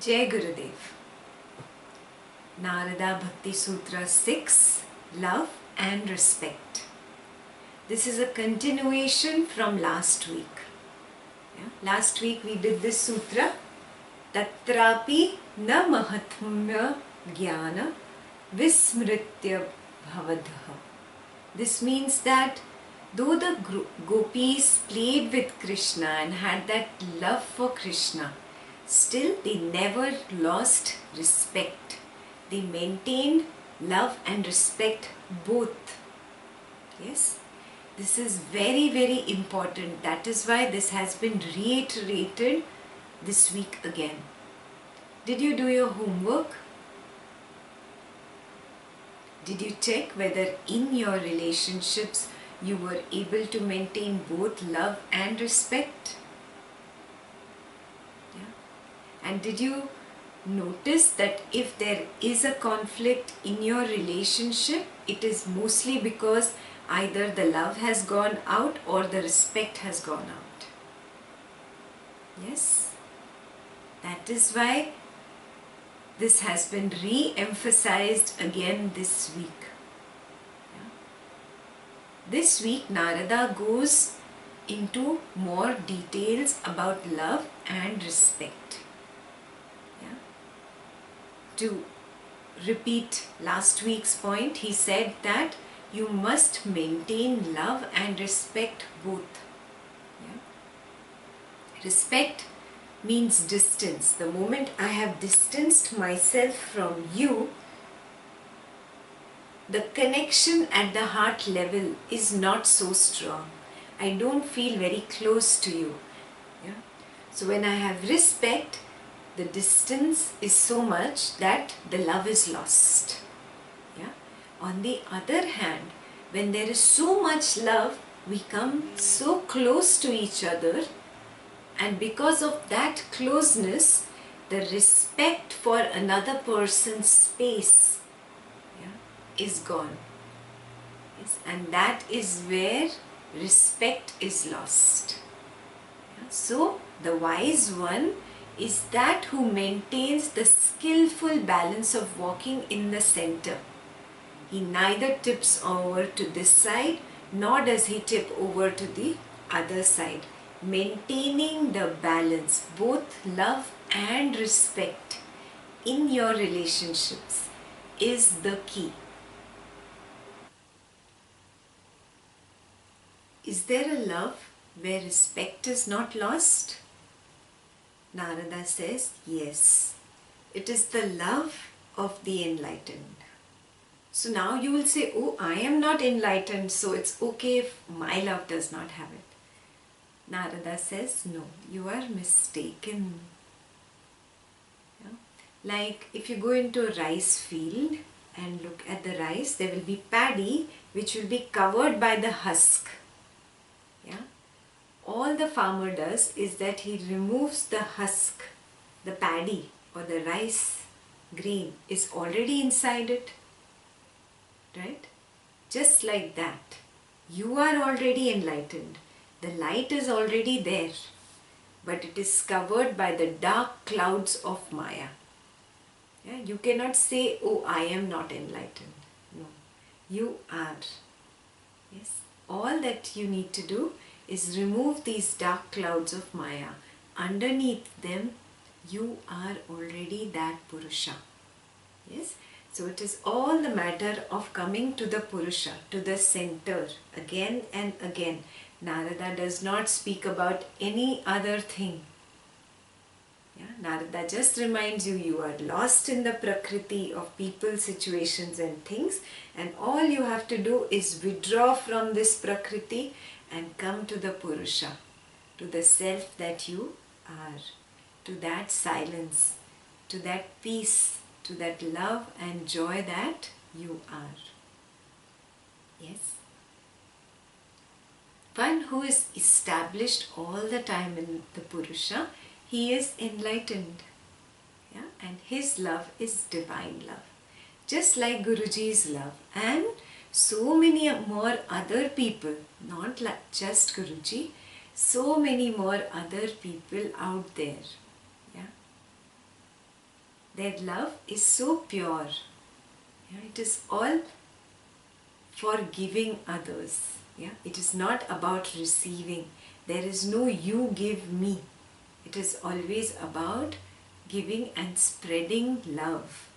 Jai Gurudev. Narada Bhakti Sutra 6, Love and Respect. This is a continuation from last week. Last week we did this sutra, Tatrapi na mahatmya jnana vismritya bhavadha. This means that though the gopis played with Krishna and had that love for Krishna, still they never lost respect. They maintained love and respect both. Yes, this is very, very important. That is why this has been reiterated this week again. Did you do your homework? Did you check whether in your relationships you were able to maintain both love and respect? And did you notice that if there is a conflict in your relationship, it is mostly because either the love has gone out or the respect has gone out? Yes, that is why this has been re-emphasized again this week. This week Narada goes into more details about love and respect. To repeat last week's point, he said that you must maintain love and respect both. Respect means distance. The moment I have distanced myself from you, the connection at the heart level is not so strong. I don't feel very close to you. So when I have respect, the distance is so much that the love is lost. On the other hand, when there is so much love, we come so close to each other, and because of that closeness, the respect for another person's space is gone. And that is where respect is lost. So the wise one is that who maintains the skillful balance of walking in the center. He neither tips over to this side nor does he tip over to the other side. Maintaining the balance, both love and respect in your relationships is the key. Is there a love where respect is not lost? Narada says, yes, it is the love of the enlightened. So now you will say, oh, I am not enlightened, so it's okay if my love does not have it. Narada says, no, you are mistaken. Like if you go into a rice field and look at the rice, there will be paddy which will be covered by the husk. All the farmer does is that he removes the husk, the paddy or the rice grain is already inside it, right? Just like that, you are already enlightened. The light is already there, but it is covered by the dark clouds of Maya. You cannot say, oh, I am not enlightened. No, you are. Yes, all that you need to do is remove these dark clouds of Maya. Underneath them, you are already that Purusha. Yes? So it is all the matter of coming to the Purusha, to the center, again and again. Narada does not speak about any other thing. Narada just reminds you, you are lost in the prakriti of people, situations and things, and all you have to do is withdraw from this prakriti and come to the Purusha, to the self that you are, to that silence, to that peace, to that love and joy that you are. Yes? One who is established all the time in the Purusha, he is enlightened. And his love is divine love. Just like Guruji's love. And so many more other people, not just Guruji, so many more other people out there. Their love is so pure. Yeah, it is all for giving others. Yeah, it is not about receiving. There is no you give me. It is always about giving and spreading love.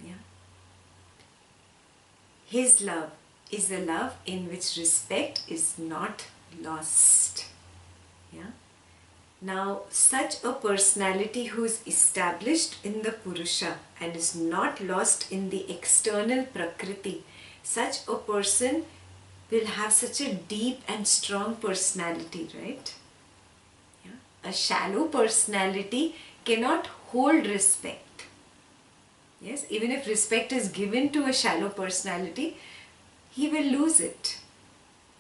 Yeah. His love is a love in which respect is not lost. Yeah. Now, such a personality who is established in the Purusha and is not lost in the external Prakriti, such a person will have such a deep and strong personality, right? Yeah. A shallow personality cannot hold respect. Yes, even if respect is given to a shallow personality, he will lose it,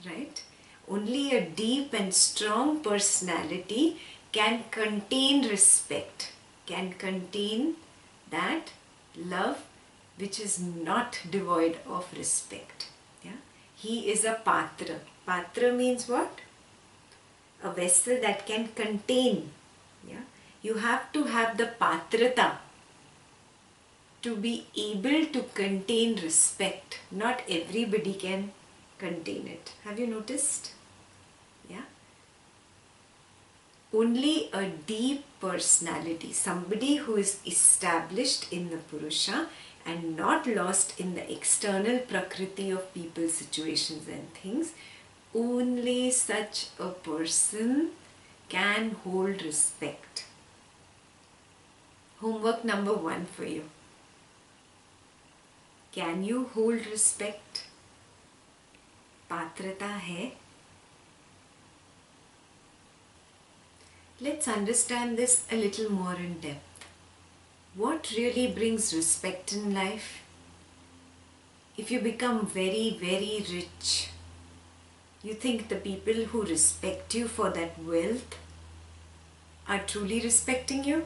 right? Only a deep and strong personality can contain respect, can contain that love which is not devoid of respect. Yeah? He is a patra. Patra means what? A vessel that can contain. Yeah? You have to have the patrata to be able to contain respect. Not everybody can contain it. Have you noticed? Yeah. Only a deep personality, somebody who is established in the Purusha and not lost in the external prakriti of people, situations and things, only such a person can hold respect. Homework number 1 for you. Can you hold respect? Patrata hai? Let's understand this a little more in depth. What really brings respect in life? If you become very, very rich, you think the people who respect you for that wealth are truly respecting you?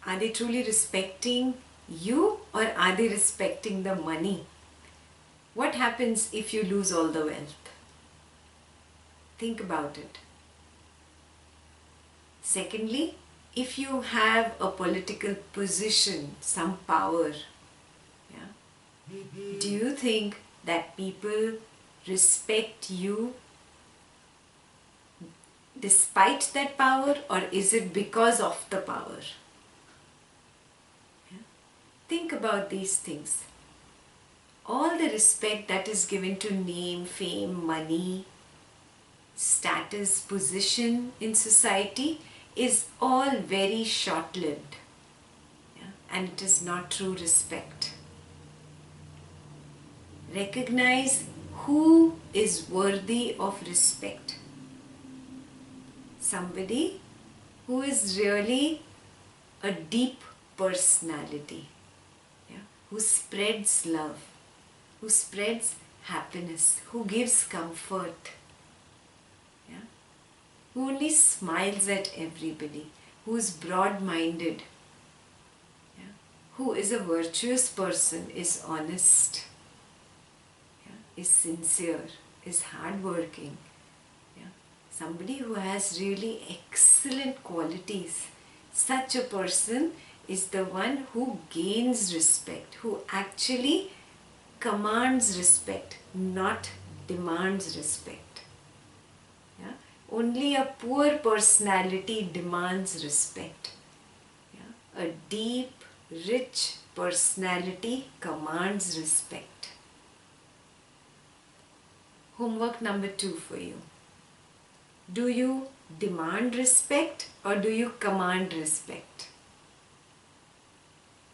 Are they truly respecting you, or are they respecting the money? What happens if you lose all the wealth? Think about it. Secondly, if you have a political position, some power, yeah, do you think that people respect you despite that power, or is it because of the power? Yeah. Think about these things. All the respect that is given to name, fame, money, status, position in society is all very short-lived, yeah? And it is not true respect. Recognize who is worthy of respect. Somebody who is really a deep personality, yeah? Who spreads love, who spreads happiness, who gives comfort, yeah? Who only smiles at everybody, who is broad-minded, yeah? Who is a virtuous person, is honest, yeah? Is sincere, is hardworking. Yeah? Somebody who has really excellent qualities. Such a person is the one who gains respect, who actually commands respect, not demands respect. Yeah? Only a poor personality demands respect. Yeah? A deep, rich personality commands respect. Homework number 2 for you. Do you demand respect or do you command respect?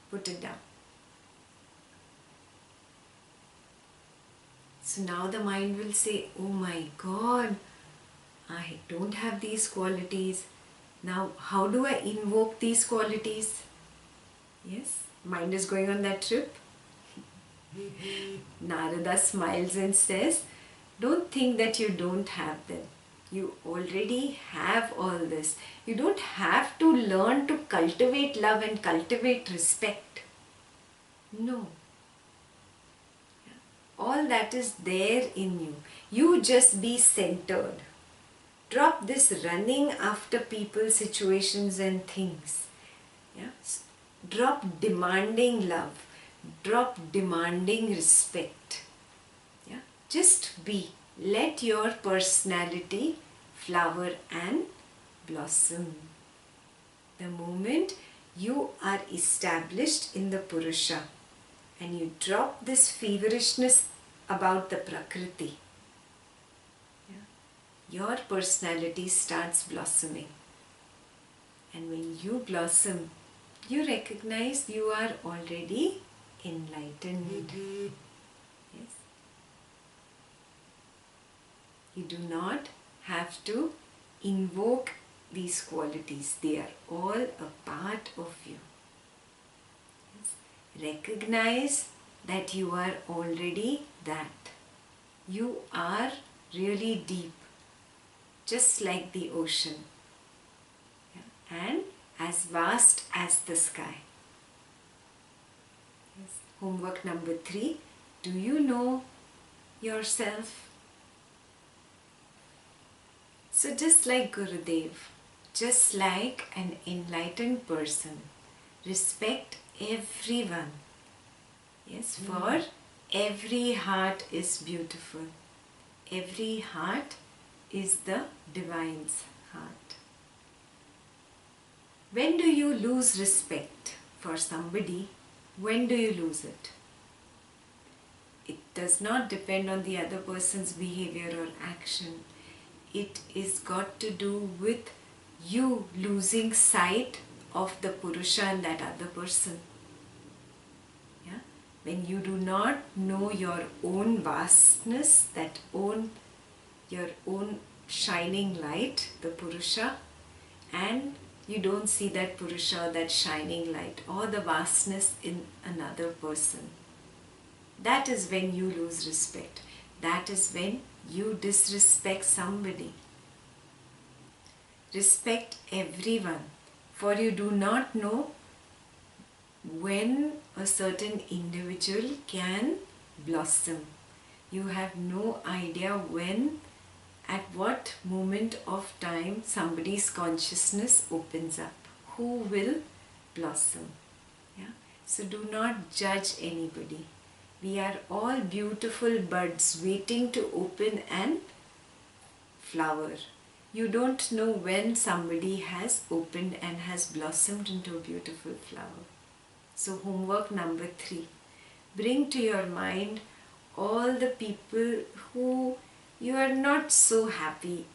Put it down. So now the mind will say, oh my God, I don't have these qualities. Now how do I invoke these qualities? Yes, mind is going on that trip. Narada smiles and says, don't think that you don't have them. You already have all this. You don't have to learn to cultivate love and cultivate respect. No. All that is there in you. You just be centered. Drop this running after people, situations and things. Yeah? Drop demanding love. Drop demanding respect. Yeah? Just be. Let your personality flower and blossom. The moment you are established in the Purusha and you drop this feverishness about the Prakriti, your personality starts blossoming. And when you blossom, you recognize you are already enlightened. Yes. You do not have to invoke these qualities. They are all a part of you. Yes. Recognize that you are already that. You are really deep, just like the ocean, and as vast as the sky. Yes. Homework number 3. Do you know yourself? So just like Gurudev, just like an enlightened person, respect everyone. Yes, for every heart is beautiful. Every heart is the divine's heart. When do you lose respect for somebody? When do you lose it? It does not depend on the other person's behavior or action. It is got to do with you losing sight of the Purusha and that other person. Yeah? When you do not know your own vastness, your own shining light, the Purusha, and you don't see that Purusha, that shining light or the vastness in another person. That is when you lose respect. That is when you disrespect somebody. Respect everyone, for you do not know when a certain individual can blossom. You have no idea when, at what moment of time somebody's consciousness opens up. Who will blossom? Yeah? So do not judge anybody. We are all beautiful buds waiting to open and flower. You don't know when somebody has opened and has blossomed into a beautiful flower. So homework number 3. Bring to your mind all the people who you are not so happy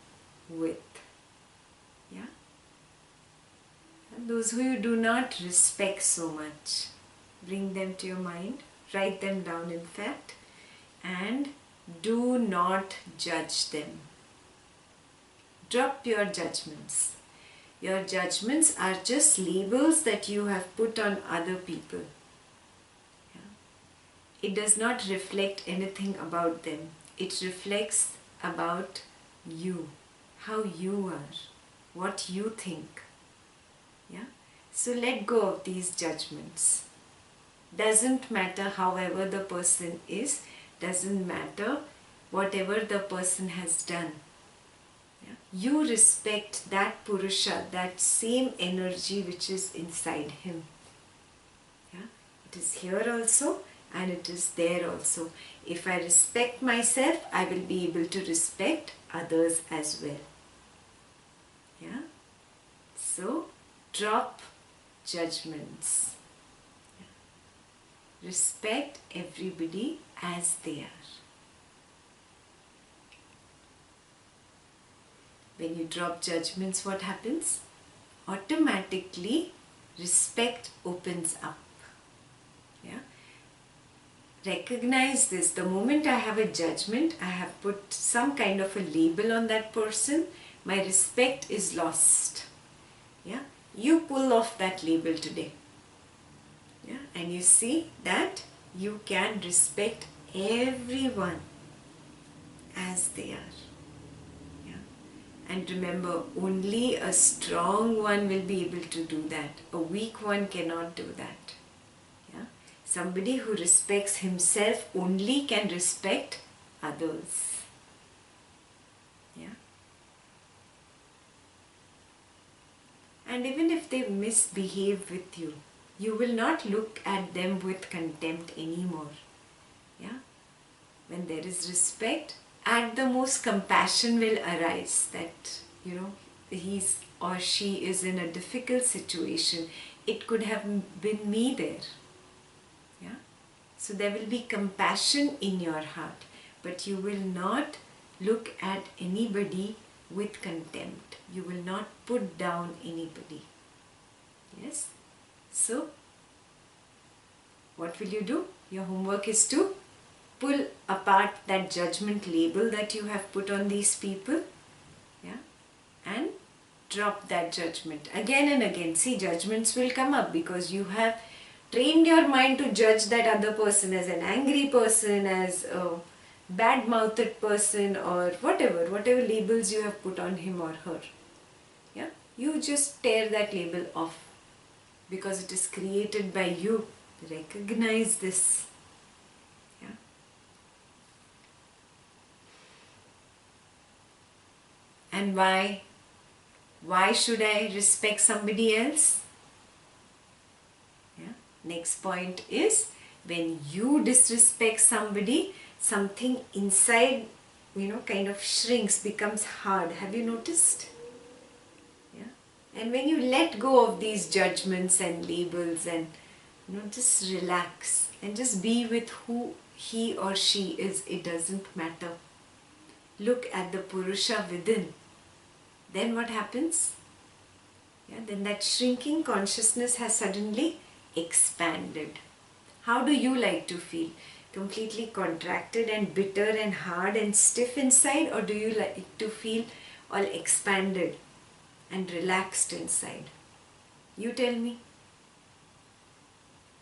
with. Yeah? And those who you do not respect so much. Bring them to your mind. Write them down, in fact, and do not judge them. Drop your judgments. Your judgments are just labels that you have put on other people. Yeah? It does not reflect anything about them. It reflects about you, how you are, what you think. Yeah? So let go of these judgments. Doesn't matter however the person is, doesn't matter whatever the person has done. Yeah? You respect that Purusha, that same energy which is inside him. Yeah? It is here also and it is there also. If I respect myself, I will be able to respect others as well. Yeah? So, drop judgments. Respect everybody as they are. When you drop judgments, what happens? Automatically, respect opens up. Yeah? Recognize this. The moment I have a judgment, I have put some kind of a label on that person, my respect is lost. Yeah? You pull off that label today. Yeah? And you see that you can respect everyone as they are. Yeah? And remember, only a strong one will be able to do that. A weak one cannot do that. Yeah? Somebody who respects himself only can respect others. Yeah? And even if they misbehave with you, you will not look at them with contempt anymore. Yeah? When there is respect, at the most compassion will arise that, he's or she is in a difficult situation. It could have been me there. Yeah? So there will be compassion in your heart, but you will not look at anybody with contempt. You will not put down anybody. Yes? So, what will you do? Your homework is to pull apart that judgment label that you have put on these people. Yeah? And drop that judgment again and again. See, judgments will come up because you have trained your mind to judge that other person as an angry person, as a bad-mouthed person, or whatever labels you have put on him or her. Yeah? You just tear that label off because it is created by you. Recognize this. Yeah? And why? Why should I respect somebody else? Yeah? Next point is, when you disrespect somebody, something inside, kind of shrinks, becomes hard. Have you noticed? Yeah? And when you let go of these judgments and labels and, just relax and just be with who he or she is, it doesn't matter. Look at the Purusha within. Then what happens? Yeah, then that shrinking consciousness has suddenly expanded. How do you like to feel? Completely contracted and bitter and hard and stiff inside, or do you like to feel all expanded and relaxed inside? You tell me.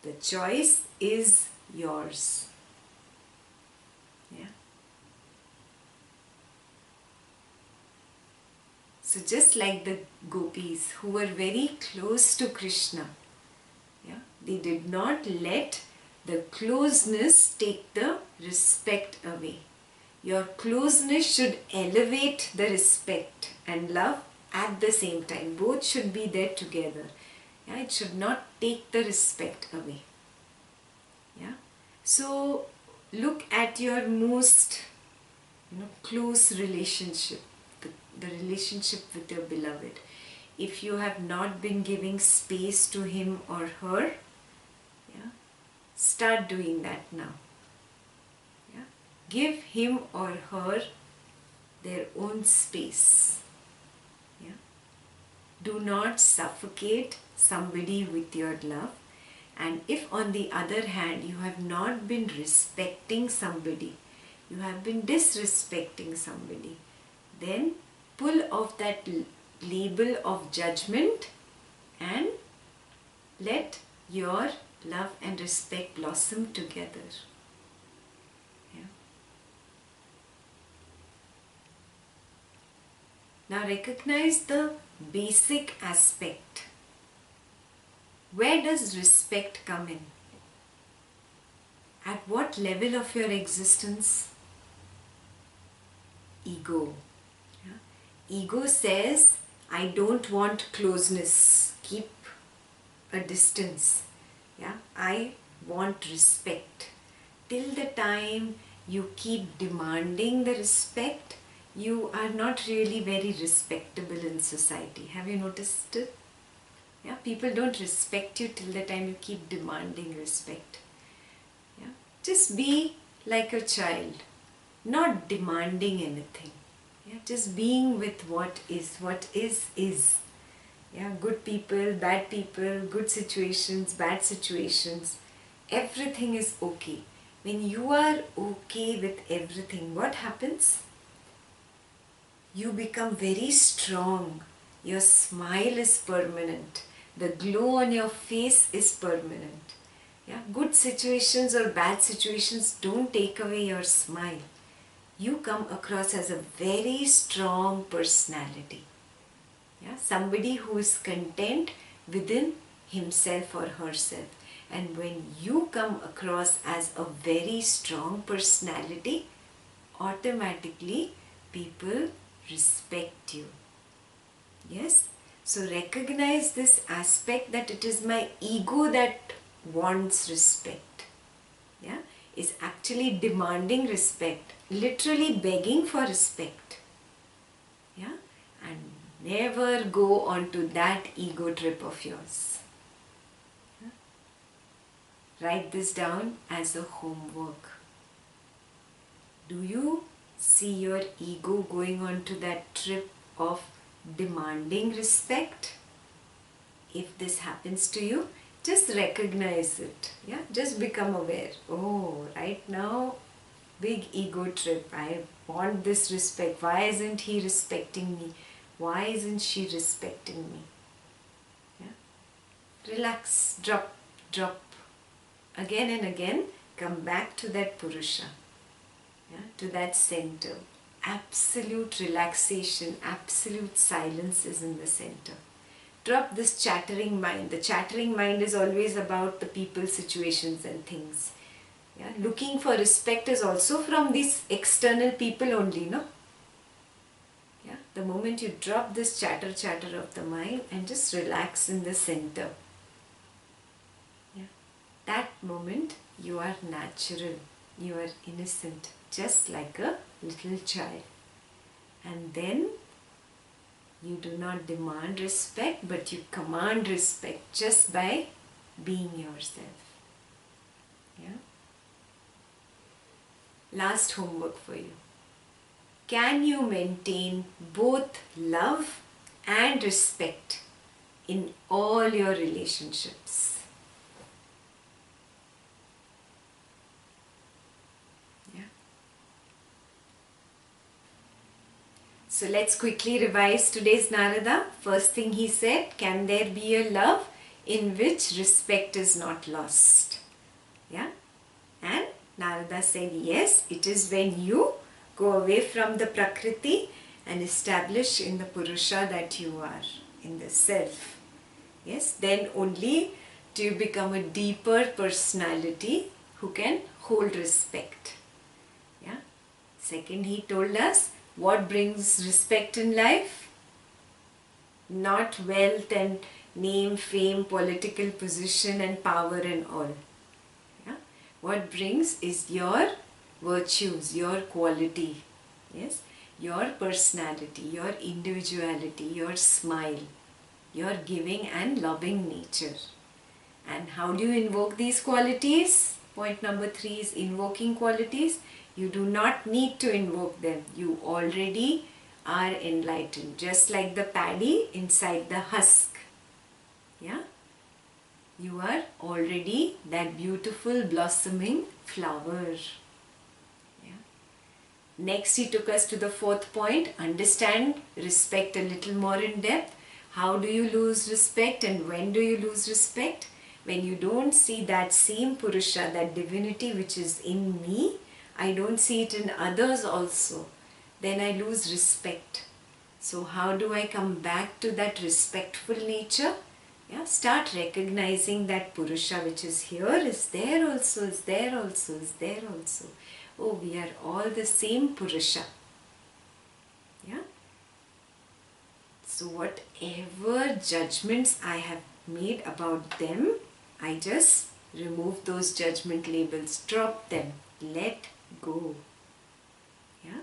The choice is yours. Yeah. So just like the gopis who were very close to Krishna, yeah, they did not let the closeness take the respect away. Your closeness should elevate the respect and love at the same time. Both should be there together. Yeah, it should not take the respect away. Yeah. So look at your most close relationship, the relationship with your beloved. If you have not been giving space to him or her, yeah, start doing that now. Yeah. Give him or her their own space. Yeah. Do not suffocate somebody with your love. And if on the other hand you have not been respecting somebody, you have been disrespecting somebody, then pull off that label of judgment and let your love and respect blossom together. Yeah. Now recognize the basic aspect. Where does respect come in? At what level of your existence? Ego. Yeah. Ego says, I don't want closeness. Keep a distance. Yeah. I want respect. Till the time you keep demanding the respect, you are not really very respectable in society. Have you noticed it? Yeah, people don't respect you till the time you keep demanding respect. Yeah, just be like a child, not demanding anything. Yeah, just being with what is. What is. Yeah, good people, good situations, bad situations. Everything is okay. When you are okay with everything, what happens? You become very strong. Your smile is permanent. The glow on your face is permanent. Yeah? Good situations or bad situations don't take away your smile. You come across as a very strong personality. Yeah? Somebody who is content within himself or herself. And when you come across as a very strong personality, automatically people respect you. Yes? So recognize this aspect that it is my ego that wants respect. Yeah, is actually demanding respect, literally begging for respect. Yeah, and never go onto that ego trip of yours. Yeah? Write this down as a homework. Do you see your ego going on to that trip of demanding respect? If this happens to you, just recognize it. Yeah, just become aware. Oh, right now, big ego trip. I want this respect. Why isn't he respecting me? Why isn't she respecting me? Yeah, relax, drop. Again and again, come back to that Purusha. Yeah, to that center. Absolute relaxation, absolute silence is in the center. Drop this chattering mind. The chattering mind is always about the people, situations and things. Yeah? Looking for respect is also from these external people only, no? Yeah? The moment you drop this chatter of the mind and just relax in the center. Yeah? That moment you are natural, you are innocent, just like a little child. And then you do not demand respect, but you command respect just by being yourself. Yeah. Last homework for you. Can you maintain both love and respect in all your relationships? So let's quickly revise today's Narada. First thing he said, can there be a love in which respect is not lost? Yeah. And Narada said, yes, it is when you go away from the Prakriti and establish in the Purusha that you are, in the self. Yes, then only do you become a deeper personality who can hold respect. Yeah. Second, he told us, what brings respect in life? Not wealth and name, fame, political position and power and all. Yeah? What brings is your virtues, your quality. Yes? Your personality, your individuality, your smile, your giving and loving nature. And how do you invoke these qualities? Point number 3 is invoking qualities. You do not need to invoke them. You already are enlightened. Just like the paddy inside the husk. Yeah? You are already that beautiful blossoming flower. Yeah? Next he took us to the 4th point. Understand respect a little more in depth. How do you lose respect and when do you lose respect? When you don't see that same Purusha, that divinity which is in me, I don't see it in others also, then I lose respect. So how do I come back to that respectful nature? Yeah, start recognizing that Purusha which is here, is there also, is there also, is there also. Oh, we are all the same Purusha. Yeah. So whatever judgments I have made about them, I just remove those judgment labels, drop them, let go. Yeah?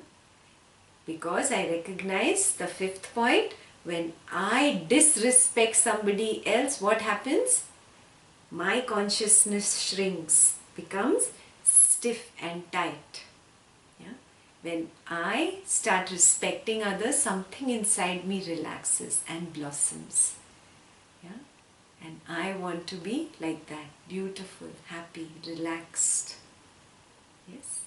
Because I recognize the 5th point, when I disrespect somebody else, what happens? My consciousness shrinks, becomes stiff and tight. Yeah? When I start respecting others, something inside me relaxes and blossoms. Yeah? And I want to be like that, beautiful, happy, relaxed. Yes.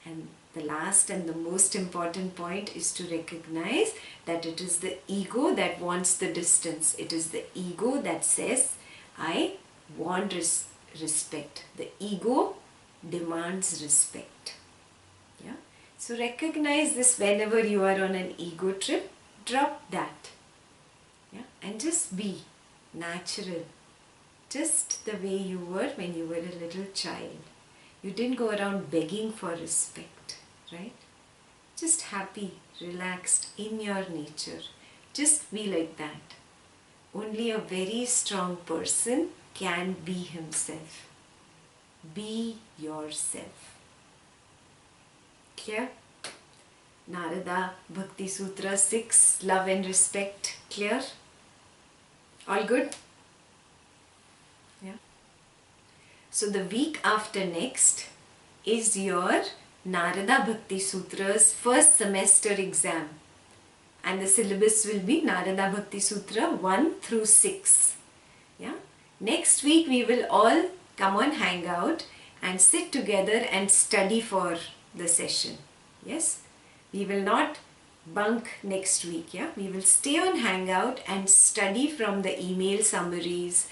And the last and the most important point is to recognize that it is the ego that wants the distance. It is the ego that says, I want respect. The ego demands respect. Yeah. So recognize this whenever you are on an ego trip. Drop that. Yeah. And just be natural. Just the way you were when you were a little child. You didn't go around begging for respect, right? Just happy, relaxed in your nature. Just be like that. Only a very strong person can be himself. Be yourself. Clear? Narada Bhakti Sutra 6, Love and Respect. Clear? All good? Yeah. So the week after next is your Narada Bhakti Sutra's first semester exam. And the syllabus will be Narada Bhakti Sutra 1 through 6. Yeah. Next week we will all come on hang out and sit together and study for the session. Yes. We will not bunk next week. Yeah. We will stay on hangout and study from the email summaries,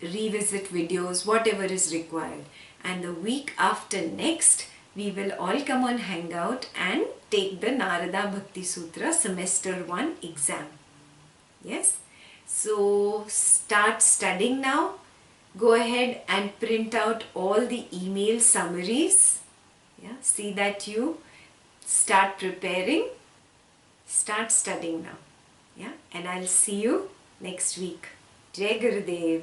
revisit videos, whatever is required. And the week after next, we will all come on hangout and take the Narada Bhakti Sutra semester 1 exam. Yes. So start studying now. Go ahead and print out all the email summaries. Yeah. See that you start preparing. Start studying now. Yeah. And I'll see you next week. Jai Gurudev.